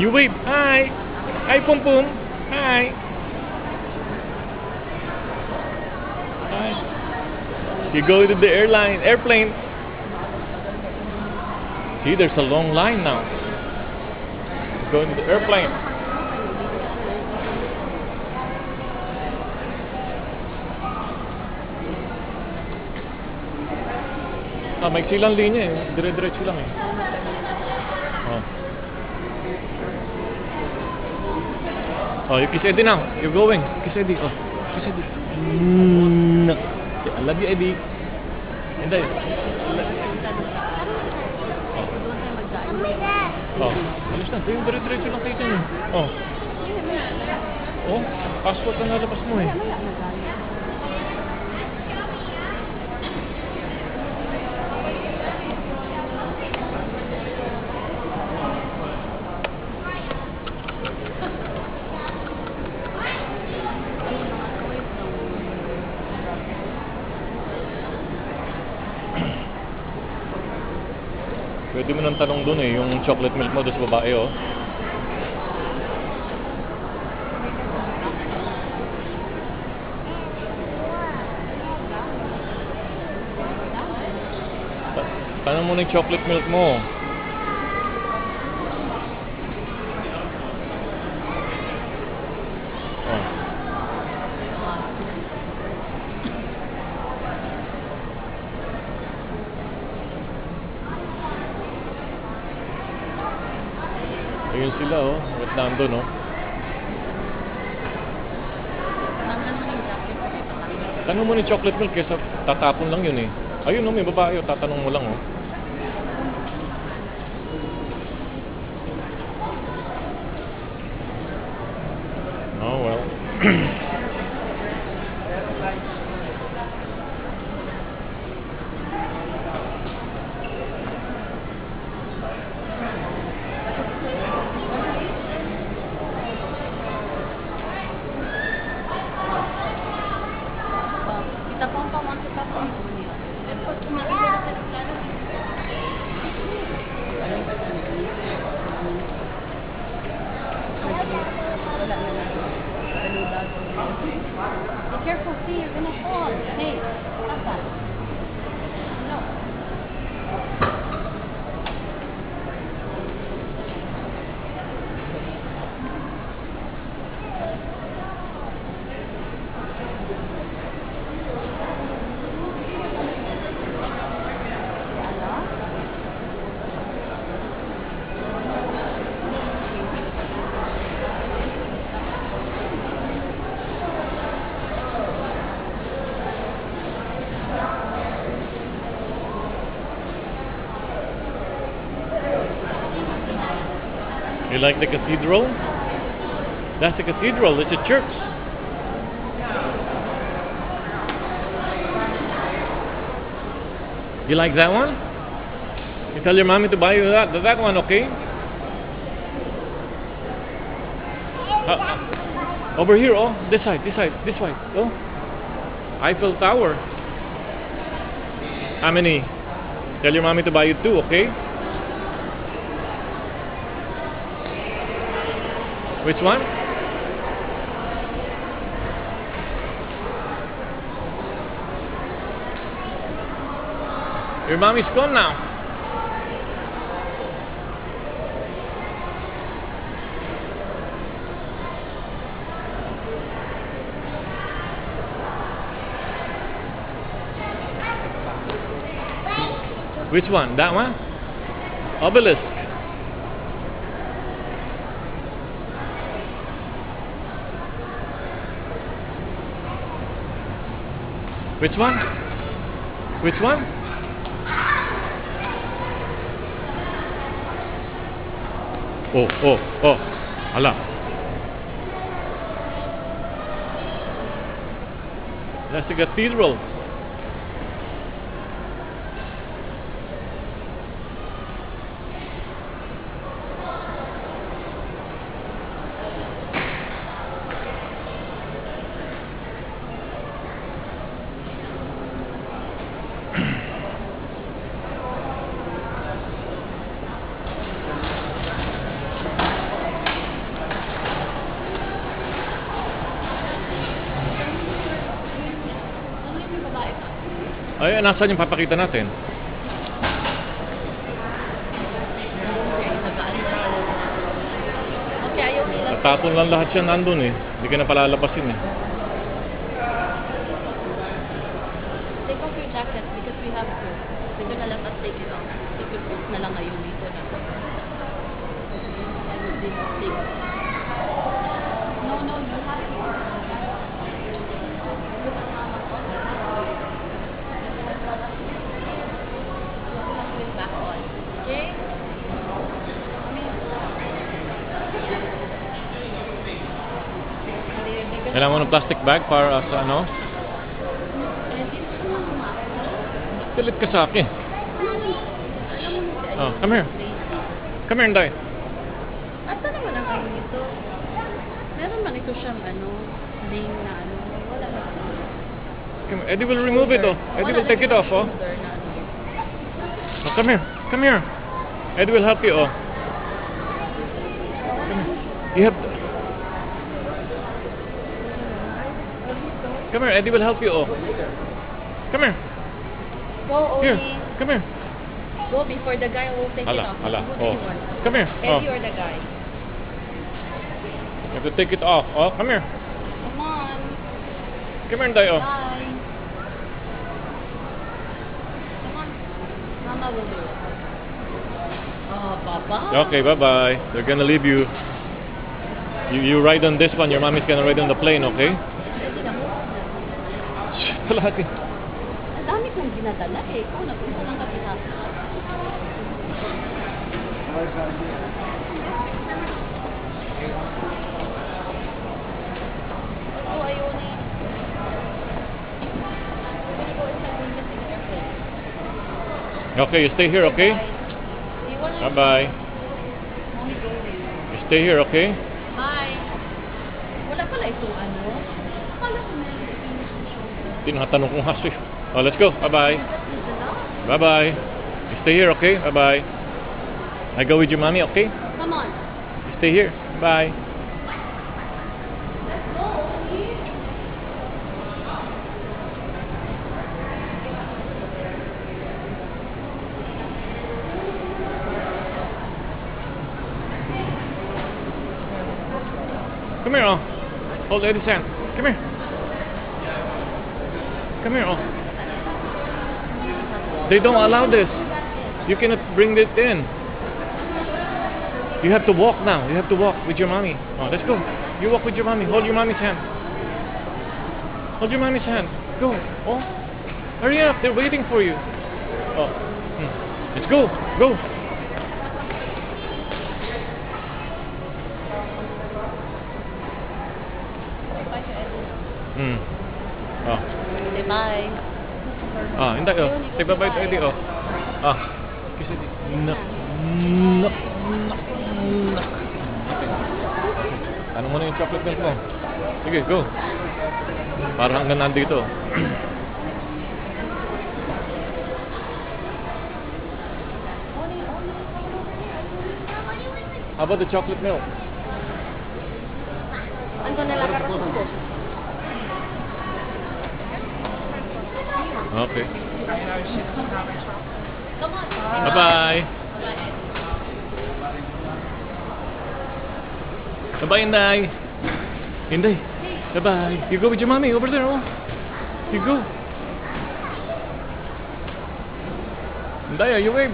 You wave. Hi. Hi, Pum Pum. Hi. Hi. You go to the airplane. See, there's a long line now. Going to the airplane. Maiksi lang linya eh. Dire-diretso lang eh. Oh, you kiss Eddie now. You're going. Kiss Eddie. Oh, kiss Eddie. No. I love you, Eddie. Hindi. Oh, alis na. Yung dire-diretso lang kayo dyan eh. Oh, passport ang nalabas mo eh. Pwede mo nang tanong dun eh, yung chocolate milk mo doon sa babae oh. Tanong mo na yung chocolate milk mo. Ayun sila oh, wait nandun oh. Tanong mo ni chocolate milk kesa tatapon lang yun eh. Ayun oh, may babae oh, tatanong mo lang oh. Oh well. Be careful, see, you're gonna fall. Hey, stop that. No. You like the cathedral? That's a cathedral, it's a church. You like that one? You tell your mommy to buy you that one, okay? Over here, oh, this side, oh. Eiffel Tower. How many? Tell your mommy to buy you 2, okay? Which one? Your mommy's gone now. Which one? That one? Obelisk. Which one? Which one? Oh. Allah. That's the cathedral. Ay, nasaan yung papakita natin? Okay, ayaw nila. Natapon lang lahat siya nandun eh. Hindi ka na palalabasin eh. Take off your jacket because we have to. They're gonna let us take it off. Take it off na lang ngayon dito na. I would take. No, you have to. Back on. Okay? Kailangan mo ng plastic bag para sa ano? Pilit ka sa akin. Oh, come here. Come here, Inday. At ano naman ang ano nito? Meron man ito siyang ano, name na ano. Wala na. Come, Eddie will remove it oh. Eddie will take it off oh. Oh, come here. Come here. Eddie will help you oh. Come here. You have to... Come here, Eddie will help you oh. Come here. Go, Here. Odie. Come here. Go before the guy will take it off. Hala. Who do Oh. you want? Come here. Oh. Eddie or the guy? You have to take it off. Oh, come here. Come on. Come here, Inday oh. Bye. Come on. Mama will do it. Oh, Papa. Okay, bye-bye. They're gonna leave you. You ride on this one. Your mommy's gonna ride on the plane, okay? Palagi. Ang dami kong ginadala eh. Ikaw, nag-isa lang kami sa... Ito, ayaw na yun. Ito, isa din kasi careful. Okay, you stay here, okay? Iwan na. Bye-bye. Mommy going. You stay here, okay? Bye. Wala pala itong ano. Akala ko na yung finish na siya. Tinatanong kong haso eh. Oh, let's go. Bye-bye. Is it enough? Bye-bye. You stay here, okay? Bye-bye. I go with your mommy, okay? Come on. You stay here. Bye. Let's go, Odie. Come here, oh. Hold Eddie's hand. Come here. Come here, oh. They don't allow this. You cannot bring it in. You have to walk now. You have to walk with your mommy. Oh, let's go. You walk with your mommy. Hold your mommy's hand. Hold your mommy's hand. Go. Oh. Hurry up. They're waiting for you. Oh. Let's go. Go. Bye to Eddie. Oh. Say bye. Ah, hindi oh. Say bye-bye to Eddie oh. Ah. Kiss Eddie. No. No. No. Ano mo na yung chocolate milk mo? Sige, go. Para hanggang nandito. How about the chocolate milk? Ando na lang karong ko. Okay. Come on. Bye-bye. Bye-bye, Inday. Inday. Bye-bye. You go with your mommy over there, oh. You go. Inday, are you wave?